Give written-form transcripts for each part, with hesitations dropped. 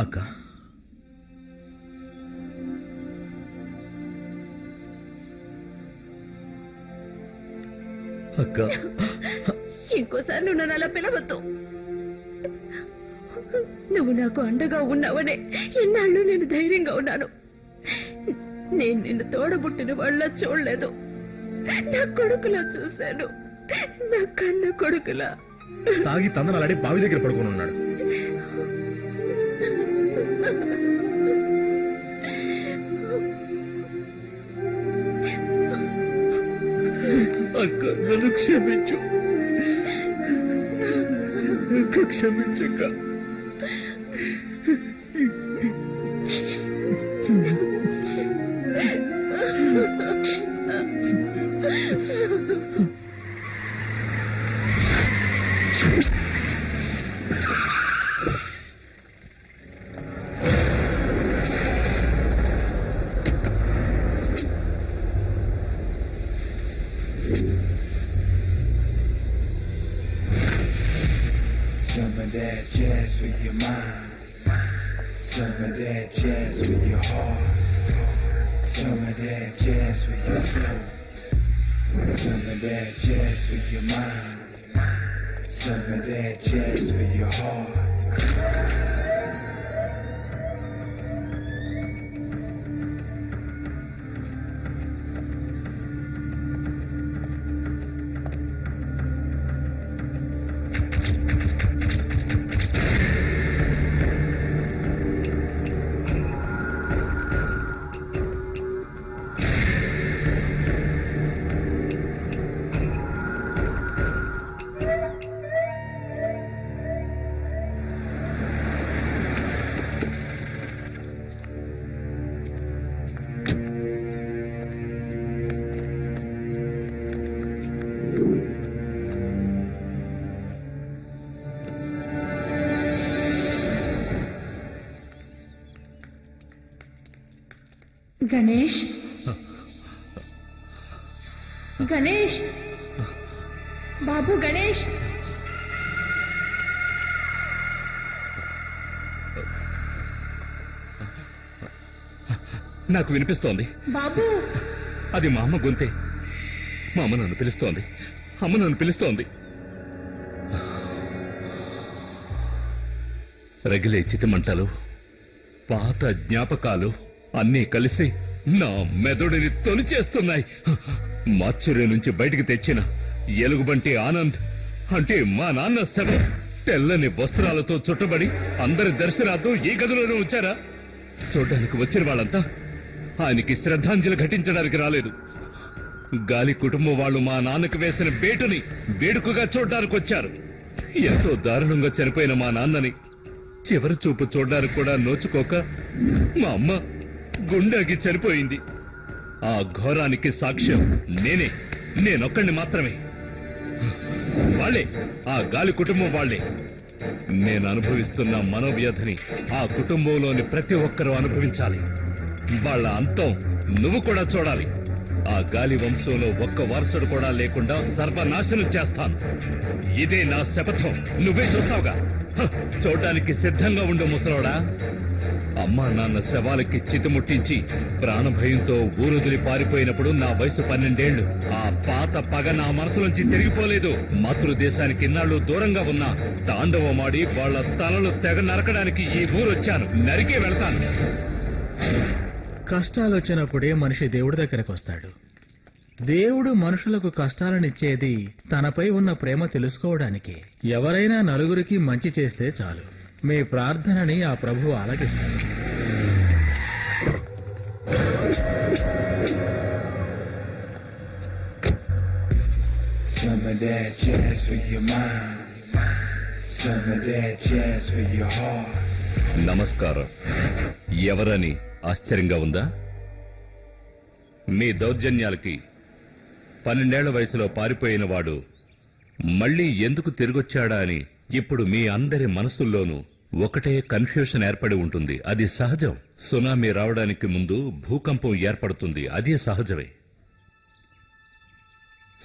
అక్క, అక్క, ఇంకోసారి నువ్వు నన్ను అలా పిలవద్దు. నువ్వు నాకు అండగా ఉన్నావనే ఎన్నాళ్ళు నేను ధైర్యంగా ఉన్నాను. నేను నిన్ను తోడబుట్టిన వాళ్ళ చూడలేదు, నా కొడుకులా చూశాను, నా కన్న కొడుకులా. తాగి తందనాలాడి బావి దగ్గర పడుకొని ఉన్నాడు. అక్క, నన్ను క్షమించు, క్షమించక్క. Some of that jazz for your mind, some of that jazz for your heart, some of that jazz for your soul, some of that jazz for your mind, some of that jazz for your heart. Ganesh, Ganesh, బాబు గణేష్. నాకు వినిపిస్తోంది బాబు. అది మా అమ్మ గొంతే. మా అమ్మ నన్ను పిలుస్తోంది, అమ్మ నన్ను పిలుస్తోంది. రగిలే చితిమంటలు, పాత జ్ఞాపకాలు అన్నీ కలిసి నా మెదడుని తొలిచేస్తున్నాయి. మార్చురి నుంచి బయటికి తెచ్చిన ఎలుగుబంటి ఆనంద్ అంటే మా నాన్న శవం తెల్లని వస్త్రాలతో చుట్టబడి అందరి దర్శనార్థం ఈ గదిలోనే ఉంచారా? చూడ్డానికి వచ్చిన వాళ్ళంతా ఆయనకి శ్రద్ధాంజలి ఘటించడానికి రాలేదు. గాలి కుటుంబం వాళ్ళు మా నాన్నకు వేసిన బేటుని వేడుకగా చూడ్డానికి వచ్చారు. ఎంతో దారుణంగా చనిపోయిన మా నాన్నని చివరి చూపు చూడ్డానికి కూడా నోచుకోక మా అమ్మ గుండెకి చనిపోయింది. ఆ ఘోరానికి సాక్ష్యం నేనొక్కడిని మాత్రమే. వాళ్ళే, ఆ గాలి కుటుంబం వాళ్ళే. నేను అనుభవిస్తున్న మనోవ్యధని ఆ కుటుంబంలోని ప్రతి ఒక్కరూ అనుభవించాలి. వాళ్ళ అంతం నువ్వు కూడా చూడాలి. ఆ గాలి వంశంలో ఒక్క వారసుడు కూడా లేకుండా సర్వనాశనం చేస్తాను. ఇదే నా శపథం. నువ్వే చూస్తావుగా. చూడ్డానికి సిద్ధంగా ఉండు ముసలోడా. అమ్మా నాన్న శవాలకి చితిముట్టించి ప్రాణభయంతో ఊరొదిలి పారిపోయినప్పుడు నా వయసు 12 ఏళ్లు. ఆ పాత పగ నా మనసులోంచి తిరిగిపోలేదు. మాతృదేశానికి ఇన్నాళ్ళు దూరంగా ఉన్నా తాండవమాడి వాళ్ళ తలలు తెగ నరకడానికి ఈ ఊరొచ్చాను. నరికే వెళ్తాను. కష్టాలు వచ్చినప్పుడే మనిషి దేవుడి దగ్గరకు వస్తాడు. దేవుడు మనుషులకు కష్టాలనిచ్చేది తనపై ఉన్న ప్రేమ తెలుసుకోవడానికి. ఎవరైనా నలుగురికి మంచి చేస్తే చాలు, మీ ప్రార్థనని ఆ ప్రభువు ఆలకిస్తాడు. Some of that jazz for your mind, some of that jazz for your heart. నమస్కారం. ఎవరని ఆశ్చర్యంగా ఉందా? మీ దౌర్జన్యాలకి 12 ఏళ్ల వయసులో పారిపోయిన వాడు మళ్లీ ఎందుకు తిరిగొచ్చాడా అని ఇప్పుడు మీ అందరి మనసుల్లోనూ ఒకటే కన్ఫ్యూషన్ ఏర్పడి ఉంటుంది. అది సహజం. సునామీ రావడానికి ముందు భూకంపం ఏర్పడుతుంది. అది సహజమే.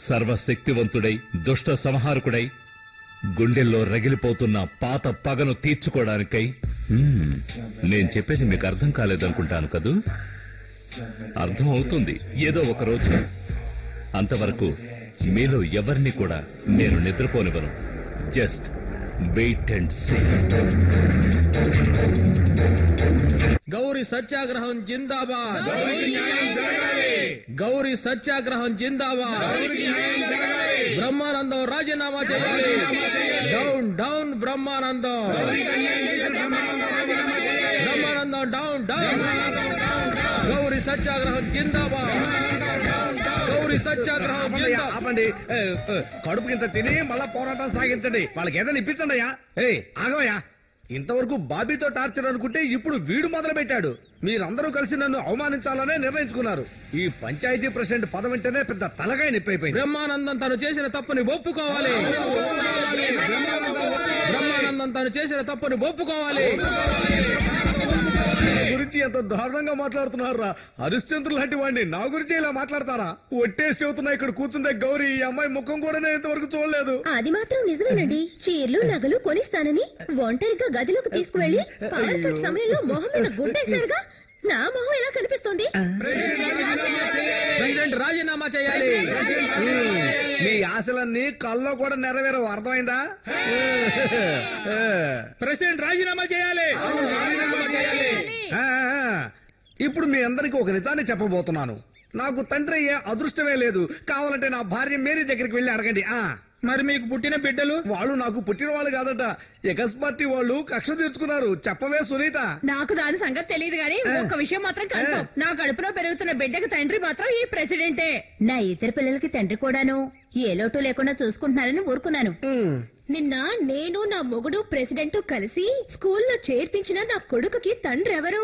సర్వశక్తివంతుడై దుష్ట సంహారకుడై గుండెల్లో రగిలిపోతున్న పాత పగను తీర్చుకోవడానికై నేను చెప్పేది మీకు అర్థం కాలేదనుకుంటాను కదూ. అర్థం అవుతుంది ఏదో ఒక రోజు. అంతవరకు మీలో ఎవరిని కూడా నేను నిద్రపోనివ్వను. Just wait and see. Gauri సత్యాగ్రహం జిందాబాద్. గౌరీ సత్యాగ్రహం జిందాబాద్. బ్రహ్మానందం రాజీనామా చేయాలి. Down down Brahmanandam. Brahmanandam down down. Gauri సత్యాగ్రహం జిందాబాద్. గౌరీ సత్యాగ్రహం జిందాబాద్. ఆపండి. కడుపు కింద తిని మళ్ళా పోరాటం సాగించండి. వాళ్ళకి ఏదైనా ఇప్పించండి అయ్యా. ఆగవయ్యా. ఇంతవరకు బాబీతో టార్చర్ అనుకుంటే ఇప్పుడు వీడు మొదలు పెట్టాడు. మీరందరూ కలిసి నన్ను అవమానించాలనే నిర్ణయించుకున్నారు. ఈ పంచాయతీ ప్రెసిడెంట్ పదవింటేనే పెద్ద తలకాయ నిప్పైపోయింది. బ్రహ్మానందం తను చేసిన తప్పుని ఒప్పుకోవాలి. బ్రహ్మానందం తను చేసిన తప్పుని ఒప్పుకోవాలి. గురించి ఎంత దారుణంగా మాట్లాడుతున్నారా? హరిశ్చంద్రులు లాంటి వాడిని నా గురించి ఇలా మాట్లాడతారా? ఒట్టేసి చెబుతున్నా, ఇక్కడ కూర్చుందే గౌరీ ఈ అమ్మాయి ముఖం కూడా నేను ఇంతవరకు చూడలేదు. అది మాత్రం నిజమేనండి. చీరలు నగలు కొనిస్తానని ఒంటరిగా గదిలోకి తీసుకువెళ్లి పవర్ కట్ సమయంలో మొహం మీద గుడ్డేశారుగా. నా మొహం ఎలా కనిపిస్తుంది? ప్రెసిడెంట్ రాజీనామా చేయాలి. మీ ఆశలన్నీ కల్లో కూడా నెరవేరవు. అర్థమైందా? ప్రెసిడెంట్ రాజీనామా చేయాలి. ఆ, ఇప్పుడు మీ అందరికీ ఒక నిజాన్ని చెప్పబోతున్నాను. నాకు తండ్రి అయ్యే అదృష్టమే లేదు. కావాలంటే నా భార్య మేరీ దగ్గరికి వెళ్ళి అడగండి. మరి మీకు పుట్టిన బిడ్డలు? వాళ్ళు నాకు పుట్టిన వాళ్ళు కాదట. ఎగస్ పార్టీ వాళ్ళు కక్ష తీర్చుకున్నారు. చెప్పవే సునీత. నాకు దాని సంగతి తెలియదు గానీ ఒక్క విషయం మాత్రం కన్ఫర్మ్. నా కడుపులో పెరుగుతున్న బిడ్డకి తండ్రి మాత్రం ఈ ప్రెసిడెంటే. నా ఇద్దరు పిల్లలకి తండ్రి కూడాను ఏ లోటు లేకుండా చూసుకుంటున్నారని ఊరుకున్నాను. నిన్న నేను నా మొగుడు ప్రెసిడెంట్ కలిసి స్కూల్లో చేర్పించిన నా కొడుకుకి తండ్రి ఎవరు?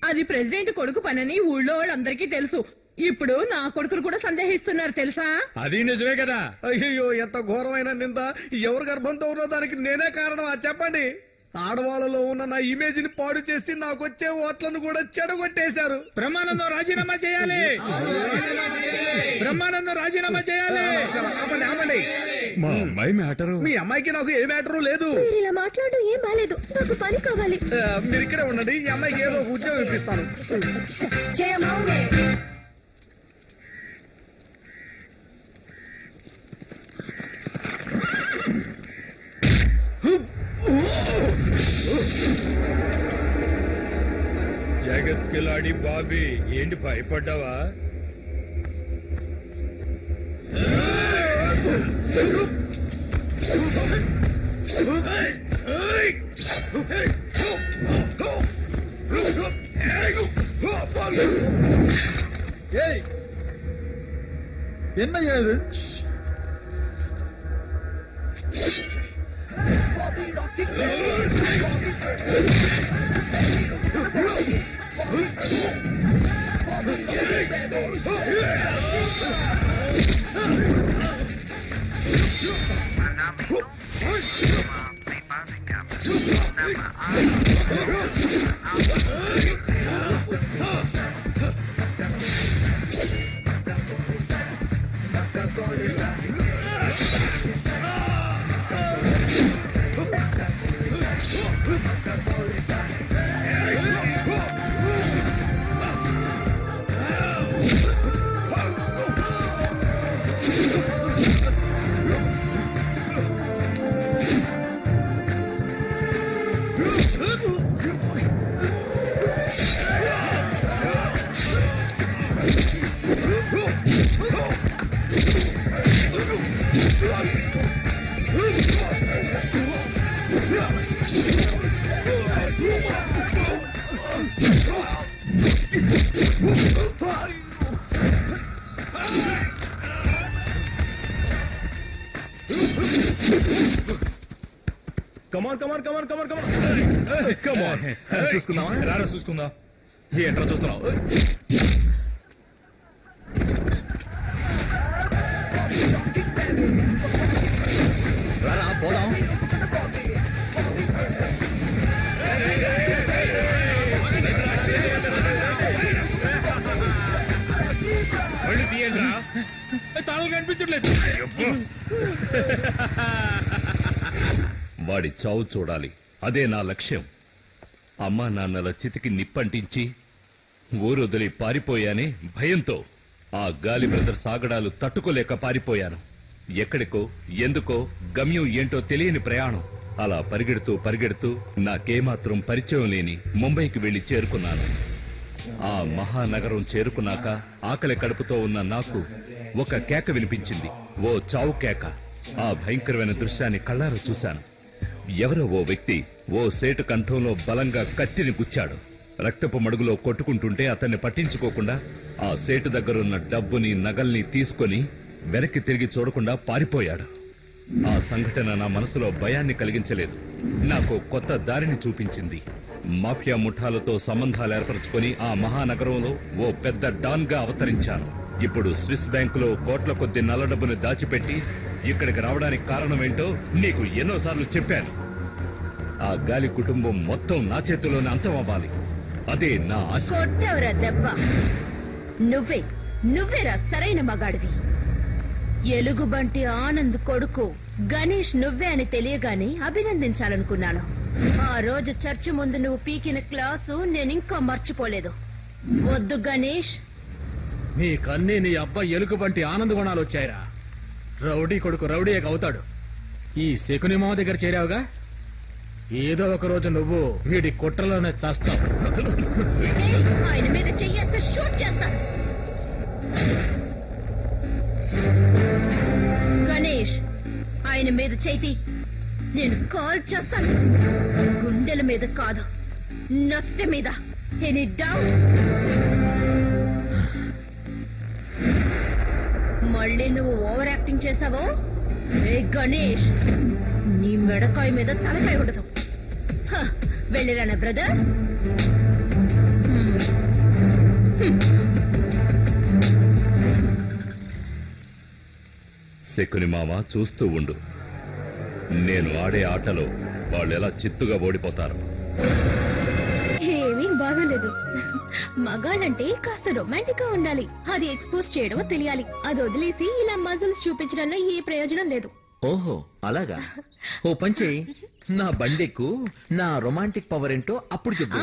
అది ప్రెసిడెంట్ కొడుకు పనని ఊళ్ళో వాళ్ళందరికీ తెలుసు. ఇప్పుడు నా కొడుకును కూడా సందేహిస్తున్నారు తెలుసా? అది నిజమే కదా. అయ్యో, ఎంత ఘోరమైన నింద. ఎవరు గర్భంతో ఉన్నో దానికి నేనే కారణమా? చెప్పండి. ఆడవాళ్ళలో ఉన్న నా ఇమేజ్ ని పాడు చేసి నాకు వచ్చే ఓట్లను కూడా చెడగొట్టేశారు. బ్రహ్మానందం రాజీనామా చేయాలి. బ్రహ్మానందం రాజీనామా చేయాలి. ఆపండి, ఆపండి. మా అమ్మాయి మ్యాటరు. మీ అమ్మాయికి నాకు ఏ మ్యాటరు లేదు. మీరు ఇలా మాట్లాడడం ఏం బాలేదు. నాకు పని కావాలి. మీరు ఇక్కడే ఉండండి. ఈ అమ్మాయికి ఏదో ఒక ఉద్యోగం ఇప్పిస్తాను. జగత్ కిలాడి బాబీ, ఏంటి భయపడ్డావా? என்னையா இது? చూసుకుందామా? రారా చూసుకుందాం. ఏంట్రా చూస్తున్నావు? రారా పోదాం. మళ్ళీ తీయండి రా. తాళాలు కనిపించట్లేదు. వాడి చావు చూడాలి. అదే నా లక్ష్యం. అమ్మా నాన్నల చితికి నిప్పంటించి ఊరొదిలి పారిపోయానే భయంతో. ఆ గాలి బ్రదర్స్ ఆగడాలు తట్టుకోలేక పారిపోయాను. ఎక్కడికో ఎందుకో గమ్యం ఏంటో తెలియని ప్రయాణం. అలా పరిగెడుతూ నాకేమాత్రం పరిచయం లేని ముంబైకి వెళ్లి చేరుకున్నాను. ఆ మహానగరం చేరుకున్నాక ఆకలి కడుపుతో ఉన్న నాకు ఒక కేక వినిపించింది. ఓ చావు కేక. ఆ భయంకరమైన దృశ్యాన్ని కళ్ళారా చూశాను. ఎవరో ఓ వ్యక్తి ఓ సేటు కంఠంలో బలంగా కత్తిని గుచ్చాడు. రక్తపు మడుగులో కొట్టుకుంటుంటే అతన్ని పట్టించుకోకుండా ఆ సేటు దగ్గరున్న డబ్బుని నగల్ని తీసుకొని వెనక్కి తిరిగి చూడకుండా పారిపోయాడు. ఆ సంఘటన నా మనసులో భయాన్ని కలిగించలేదు, నాకు కొత్త దారిని చూపించింది. మాఫియా ముఠాలతో సంబంధాలు ఏర్పరచుకొని ఆ మహానగరంలో ఓ పెద్ద డాన్ గా అవతరించాను. ఇప్పుడు స్విస్ బ్యాంకులో కోట్ల కొద్ది నల్ల డబ్బును దాచిపెట్టి ఇక్కడికి రావడానికి కారణమేంటో నీకు ఎన్నోసార్లు చెప్పాను. ఆ గాలి కుటుంబం మొత్తం నా చేతిలోనే అంతమవ్వాలి. అదే నా ఆశ. కొట్టవరా దెబ్బ. నువ్వేరా సరైన మగాడివి. ఎలుగుబంటి ఆనంద్ కొడుకు గణేష్ నువ్వే అని తెలియగానే అభినందించాలనుకున్నాను. ఆ రోజు చర్చి ముందు నువ్వు పీకిన క్లాసు నేనింకా మర్చిపోలేదు. వద్దు గణేష్. నీకన్నీ నీ అబ్బాయి ఎలుగుబంటి ఆనంద గుణాలు వచ్చాయిరా. రౌడీ కొడుకు రౌడీయే అవుతాడు. ఈ శకుని మామ దగ్గర చేరావుగా, ఏదో ఒక రోజు నువ్వు వీడి కుట్రలోనే చేస్తావు. ఆయన మీద చెయ్యేస్తే షూట్ చేస్తాను. గణేష్, ఆయన మీద చేతి నేను కాల్ చేస్తాను. గుండెల మీద కాదు, నష్ట మీద. Any doubt? మళ్ళీ నువ్వు ఓవర్ యాక్టింగ్ చేసావో ఏ గణేష్, నీ మెడకాయ మీద తలకాయ ఉండదు. వెళ్ళిరానా బ్రదర్? శకుని మామ, చూస్తూ ఉండు. నేను ఆడే ఆటలో వాళ్ళెలా చిత్తుగా ఓడిపోతారు. ఏమీ బాగాలేదు. మగాళ్ళంటే కాస్త రొమాంటిక్ గా ఉండాలి. అది ఎక్స్పోజ్ చేయడం తెలియాలి. అది వదిలేసి ఇలా మజిల్స్ చూపించడంలో ఏ ప్రయోజనం లేదు. ఓహో అలాగా. ఓ పంచే, నా బండెక్కు, నా రొమాంటిక్ పవర్ ఏంటో అప్పుడు చెప్పు.